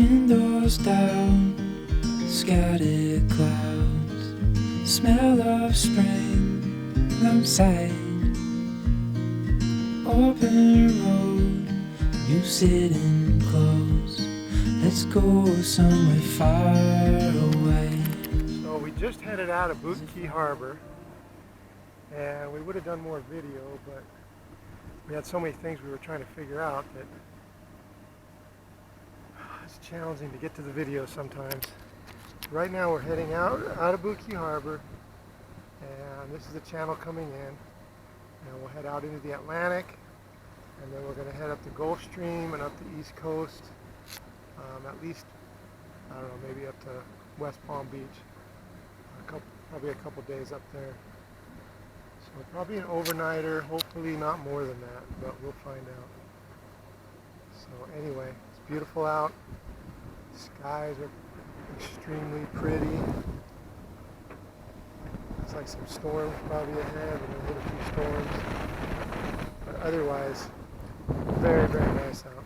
Windows down, scattered clouds, smell of spring outside. Open road, you sitting close. Let's go somewhere far away. So we just headed out of Biscayne Harbor, and we would have done more video, but we had so many things we were trying to figure out that it's challenging to get to the video sometimes. Right now we're heading out of Biscayne Harbor, and this is the channel coming in, and we'll head out into the Atlantic, and then we're going to head up the Gulf Stream and up the East Coast, at least, I don't know, maybe up to West Palm Beach. Probably a couple days up there. So probably an overnighter, hopefully not more than that, but we'll find out. So anyway, it's beautiful out. The skies are extremely pretty. Looks like some storms probably ahead, and we'll hit a few storms. But otherwise, very, very nice out.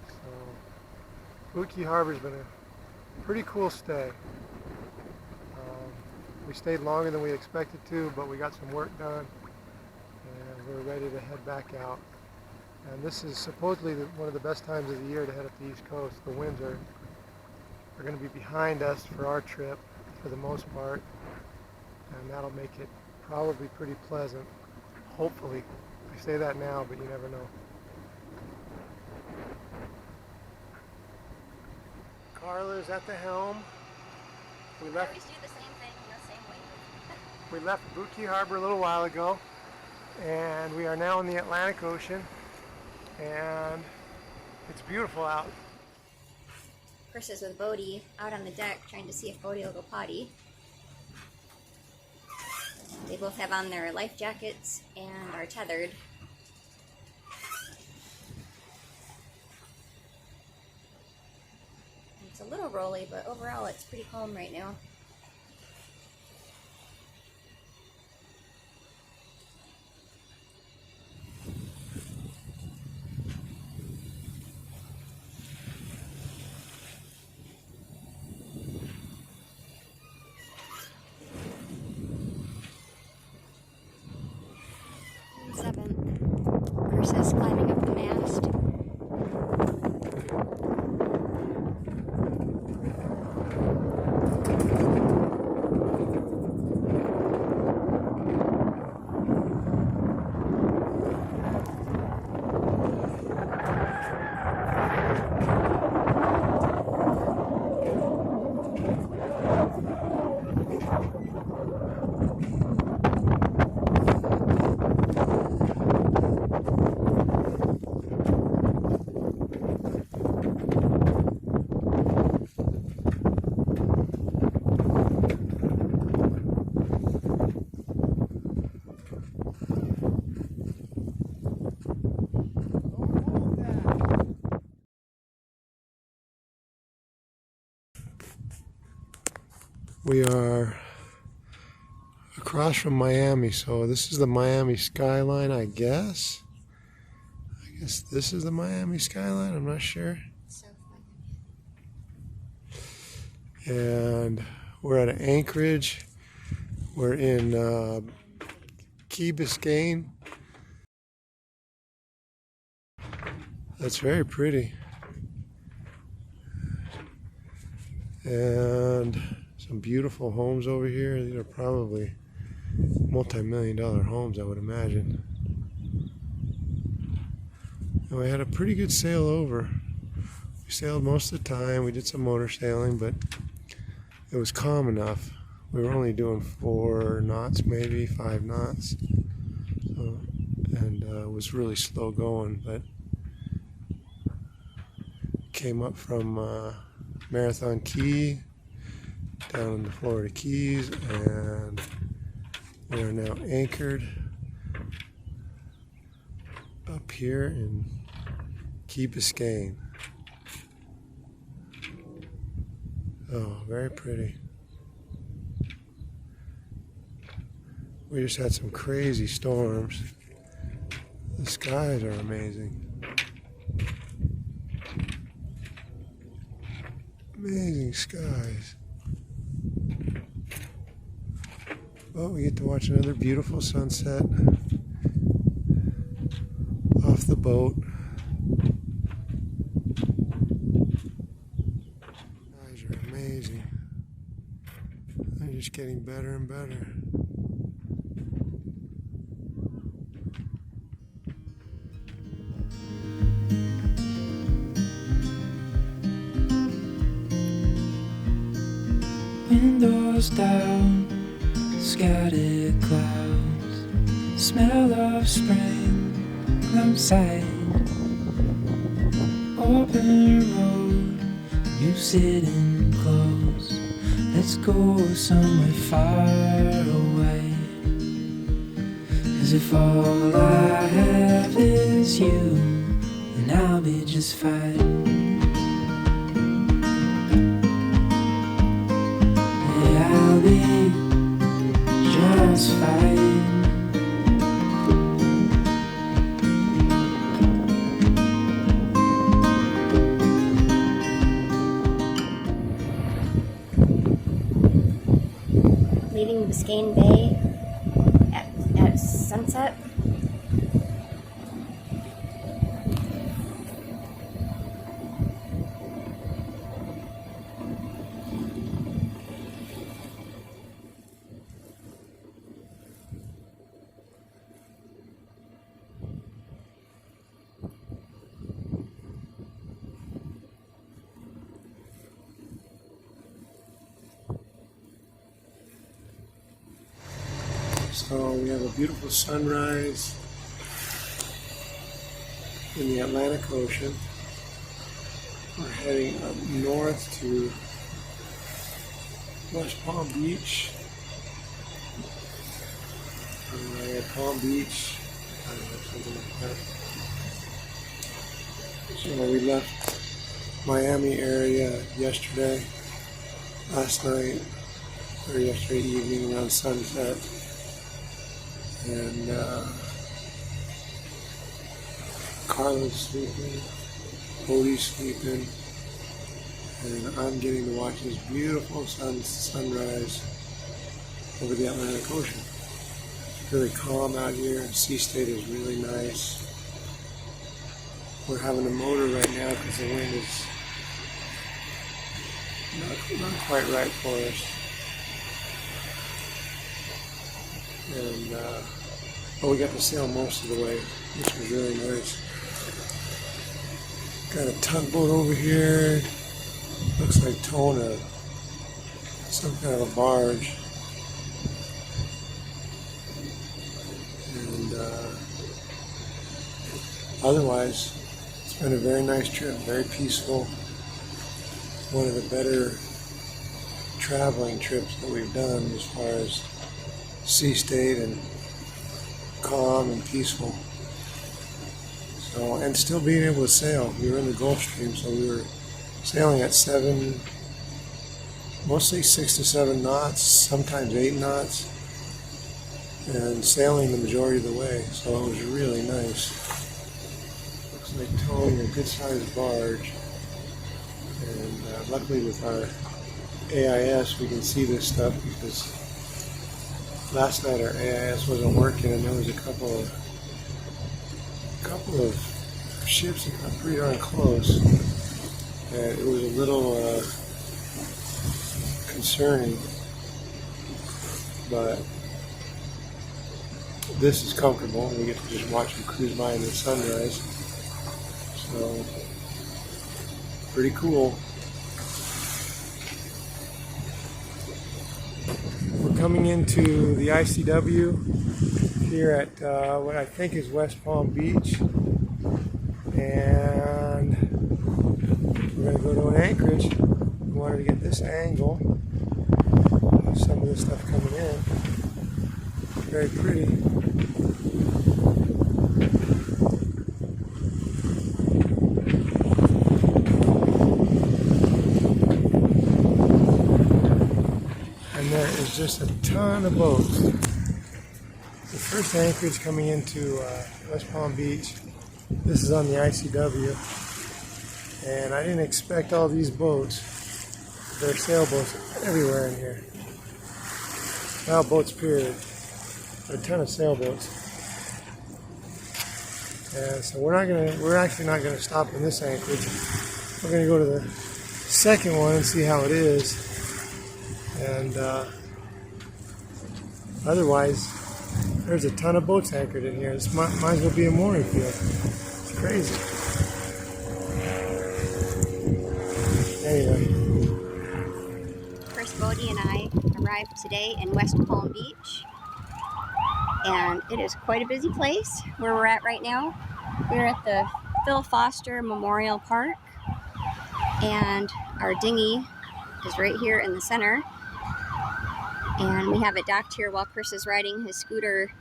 So Biscayne Harbor's been a pretty cool stay. We stayed longer than we expected to, but we got some work done, and we're ready to head back out. And this is supposedly one of the best times of the year to head up the East Coast. The winds are going to be behind us for our trip, for the most part, and that'll make it probably pretty pleasant, hopefully. I say that now, but you never know. Carla's at the helm. We left. We always do the same thing in the same way. We left Biscayne Harbor a little while ago, and we are now in the Atlantic Ocean, and it's beautiful out. Chris is with Bodie out on the deck trying to see if Bodie will go potty. They both have on their life jackets and are tethered. It's a little rolly, but overall it's pretty calm right now. Chris is climbing up the mast. We are across from Miami, so this is the Miami skyline, I guess. I guess this is the Miami skyline, I'm not sure. And we're at Anchorage. We're in Key Biscayne. That's very pretty. And some beautiful homes over here. These are probably multi-million-dollar homes, I would imagine. And we had a pretty good sail over. We sailed most of the time. We did some motor sailing, but it was calm enough. We were only doing 4 knots, maybe 5 knots. So, and it was really slow going, but came up from Marathon Key down in the Florida Keys, and we are now anchored up here in Key Biscayne. Oh, very pretty. We just had some crazy storms. The skies are amazing. Amazing skies. Oh, we get to watch another beautiful sunset off the boat. Skies are amazing. They're just getting better and better. Windows down, scattered clouds, smell of spring outside. Open road, you sitting close. Let's go somewhere far away. 'Cause if all I have is you, then I'll be just fine. I'll be just fine. Leaving Biscayne Bay at sunset. So we have a beautiful sunrise in the Atlantic Ocean. We're heading up north to West Palm Beach. At Palm Beach, I don't know, something like that. So we left Miami area last night, or yesterday evening around sunset. And Carla's sleeping, Bodie's sleeping, and I'm getting to watch this beautiful sunrise over the Atlantic Ocean. It's really calm out here. Sea state is really nice. We're having a motor right now because the wind is not quite right for us. And but we got to sail most of the way, which was really nice. Got a tugboat over here. Looks like towing some kind of a barge. And otherwise, it's been a very nice trip, very peaceful. One of the better traveling trips that we've done as far as sea state and calm and peaceful. So, and still being able to sail. We were in the Gulf Stream, so we were sailing at mostly 6 to 7 knots, sometimes 8 knots, and sailing the majority of the way. So it was really nice. Looks like towing a good-sized barge. And luckily with our AIS, we can see this stuff because last night our AIS wasn't working, and there was a couple of ships that got pretty darn close, and it was a little concerning. But this is comfortable, and we get to just watch them cruise by in the sunrise. So pretty cool. Coming into the ICW here at what I think is West Palm Beach, and we're going to go to an anchorage. We wanted to get this angle of some of this stuff coming in. Very pretty. There is just a ton of boats. The first anchorage coming into West Palm Beach. This is on the ICW, and I didn't expect all these boats. There are sailboats everywhere in here. Now boats period. There are a ton of sailboats. And so we're actually not gonna stop in this anchorage. We're gonna go to the second one and see how it is. And otherwise, there's a ton of boats anchored in here. This might as well be a mooring field. It's crazy. Anyway. Chris, Bodie, and I arrived today in West Palm Beach. And it is quite a busy place where we're at right now. We're at the Phil Foster Memorial Park. And our dinghy is right here in the center. And we have it docked here while Chris is riding his scooter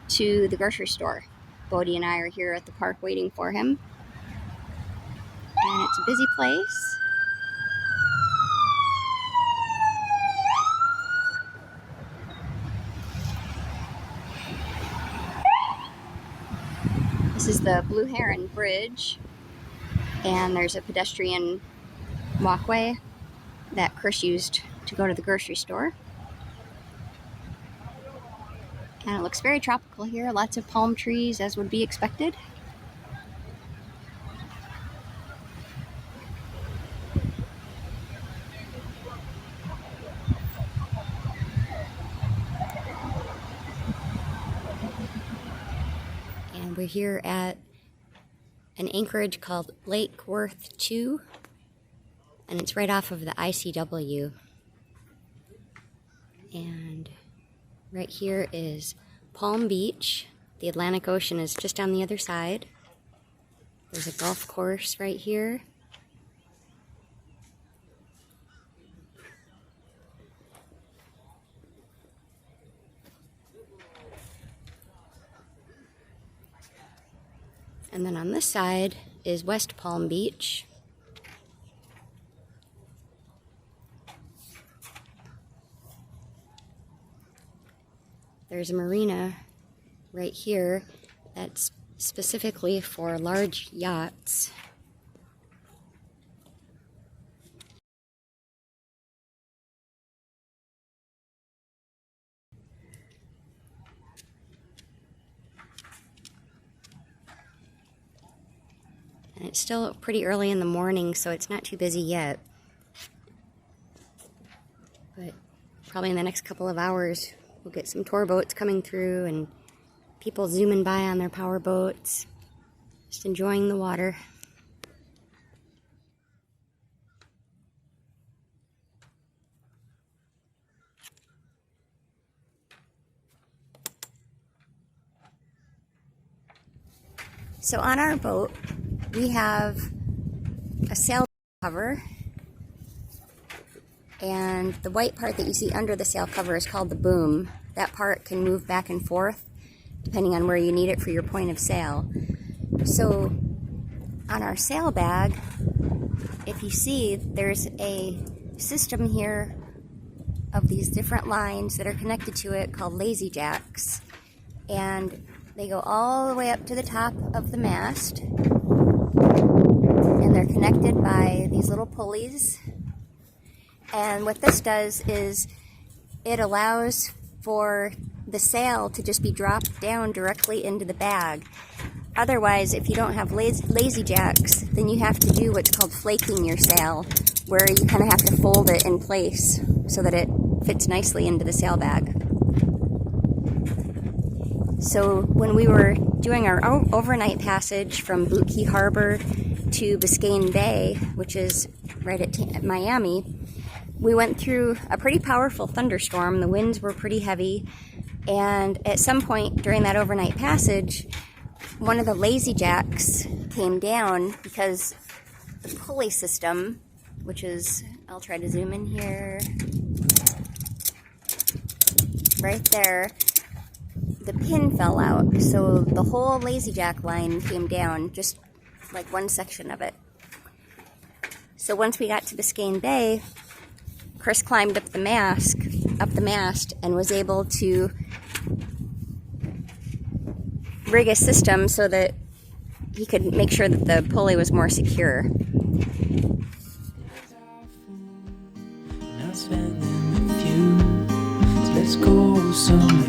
to the grocery store. Bodie and I are here at the park waiting for him. And it's a busy place. This is the Blue Heron Bridge. And there's a pedestrian walkway that Chris used to go to the grocery store. And it looks very tropical here, lots of palm trees as would be expected. And we're here at an anchorage called Lake Worth 2, and it's right off of the ICW. And right here is Palm Beach. The Atlantic Ocean is just on the other side. There's a golf course right here. And then on this side is West Palm Beach. There's a marina right here that's specifically for large yachts. And it's still pretty early in the morning, so it's not too busy yet. But probably in the next couple of hours, we'll get some tour boats coming through and people zooming by on their power boats, just enjoying the water. So on our boat, we have a sail cover, and the white part that you see under the sail cover is called the boom. That part can move back and forth depending on where you need it for your point of sail. So on our sail bag, if you see, there's a system here of these different lines that are connected to it called lazy jacks, and they go all the way up to the top of the mast, and they're connected by these little pulleys. And what this does is it allows for the sail to just be dropped down directly into the bag. Otherwise, if you don't have lazy jacks, then you have to do what's called flaking your sail, where you kind of have to fold it in place so that it fits nicely into the sail bag. So when we were doing our overnight passage from Boot Key Harbor to Biscayne Bay, which is right at Miami, we went through a pretty powerful thunderstorm. The winds were pretty heavy, and at some point during that overnight passage, one of the lazy jacks came down because the pulley system, which is, I'll try to zoom in here, right there, the pin fell out, so the whole lazy jack line came down, just like one section of it. So once we got to Biscayne Bay, Chris climbed up the mast, and was able to rig a system so that he could make sure that the pulley was more secure. somewhere